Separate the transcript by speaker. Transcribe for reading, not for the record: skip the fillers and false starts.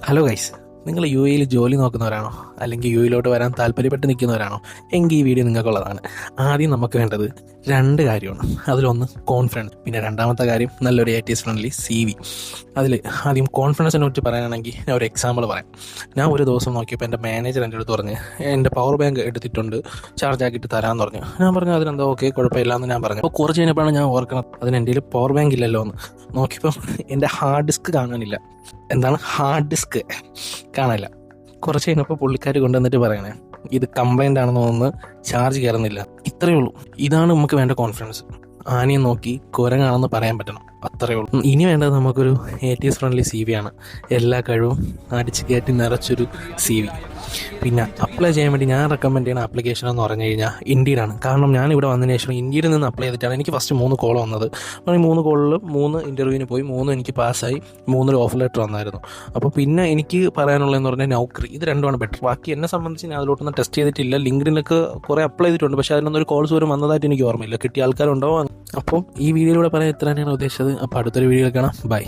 Speaker 1: Hello guys, നിങ്ങൾ U എയിൽ ജോലി നോക്കുന്നവരാണോ അല്ലെങ്കിൽ യു എയിലോട്ട് വരാൻ താല്പര്യപ്പെട്ട് നിൽക്കുന്നവരാണോ എങ്കിൽ ഈ വീഡിയോ നിങ്ങൾക്കുള്ളതാണ്. ആദ്യം നമുക്ക് വേണ്ടത് രണ്ട് കാര്യമാണ്. അതിലൊന്ന് കോൺഫിഡൻസ്, പിന്നെ രണ്ടാമത്തെ കാര്യം നല്ലൊരു ATS ഫ്രണ്ട്ലി CV. അതിൽ ആദ്യം കോൺഫിഡൻസിനെ കുറിച്ച് പറയാനാണെങ്കിൽ ഞാൻ ഒരു എക്സാമ്പിൾ പറയാം. ഞാൻ ഒരു ദിവസം നോക്കിയപ്പോൾ എൻ്റെ മാനേജർ എൻ്റെ അടുത്ത് പറഞ്ഞ് എൻ്റെ പവർ ബാങ്ക് എടുത്തിട്ടുണ്ട്, ചാർജ് ആക്കിയിട്ട് തരാമെന്ന് പറഞ്ഞു. ഞാൻ പറഞ്ഞു അതിനെന്താ ഓക്കെ കുഴപ്പമില്ല എന്ന് ഞാൻ പറഞ്ഞു. അപ്പോൾ കുറച്ച് കഴിഞ്ഞപ്പോഴാണ് ഞാൻ ഓർക്കണം അതിന് എൻ്റെ കയ്യിൽ പവർ ബാങ്ക് ഇല്ലല്ലോ എന്ന്. നോക്കിയപ്പോൾ എൻ്റെ ഹാർഡ് ഡിസ്ക് കാണാനില്ല. എന്താണ് ഹാർഡ് ഡിസ്ക് കാണാനില്ല. കുറച്ച് കഴിഞ്ഞപ്പോൾ പുള്ളിക്കാർ കൊണ്ടുവന്നിട്ട് പറയണേ ഇത് കംപ്ലൈൻ്റ് ആണെന്ന് തോന്നുന്നു, ചാർജ് കയറുന്നില്ല. ഇത്രയേ ഉള്ളൂ. ഇതാണ് നമുക്ക് വേണ്ട കോൺഫിഡൻസ്. ആനയെ നോക്കി കുരങ്ങാണെന്ന് പറയാൻ പറ്റണം, അത്രയേ ഉള്ളൂ. ഇനി വേണ്ടത് നമുക്കൊരു ATS ഫ്രണ്ട്ലി CV ആണ്. എല്ലാ കഴിവും അടിച്ച് കയറ്റി നിറച്ചൊരു CV. പിന്നെ അപ്ലൈ ചെയ്യാൻ വേണ്ടി ഞാൻ റെക്കമെൻഡ് ചെയ്യുന്ന ആപ്ലിക്കേഷൻ എന്ന് പറഞ്ഞു കഴിഞ്ഞാൽ ഇൻഡീഡാണ്. കാരണം ഞാനിവിടെ വന്നതിന് ശേഷം ഇൻഡീഡിൽ നിന്ന് അപ്ലൈ ചെയ്തിട്ടാണ് എനിക്ക് ഫസ്റ്റ് 3 കോൾ വന്നത്. അപ്പോൾ ഈ 3 കോളിൽ 3 ഇൻ്റർവ്യൂവിന് പോയി, 3 എനിക്ക് പാസ്സായി, 3 ഓഫർ ലെറ്റർ വന്നായിരുന്നു. അപ്പോൾ പിന്നെ എനിക്ക് പറയാനുള്ളതെന്ന് പറഞ്ഞാൽ നൗക്കറി, ഇത് രണ്ടുമാണ് ബെറ്റർ. ബാക്കി എന്നെ സംബന്ധിച്ച് ഞാൻ അതിലോട്ടൊന്നും ടെസ്റ്റ് ചെയ്തിട്ടില്ല. ലിങ്ക്ഡിനൊക്കെ കുറേ അപ്ലൈ ചെയ്തിട്ടുണ്ട്, പക്ഷേ അതിനൊന്നും ഒരു കോൾസ് പോലും വന്നതായിട്ട് എനിക്ക് ഓർമ്മയില്ല. കിട്ടിയ ആൾക്കാരുണ്ടാവും. അപ്പോൾ ഈ വീഡിയോയിലൂടെ പറയാൻ ഇത്ര തന്നെയാണ് ഉദ്ദേശിച്ചത്. അപ്പോൾ അടുത്തൊരു വീഡിയോ കാണാം. ബൈ.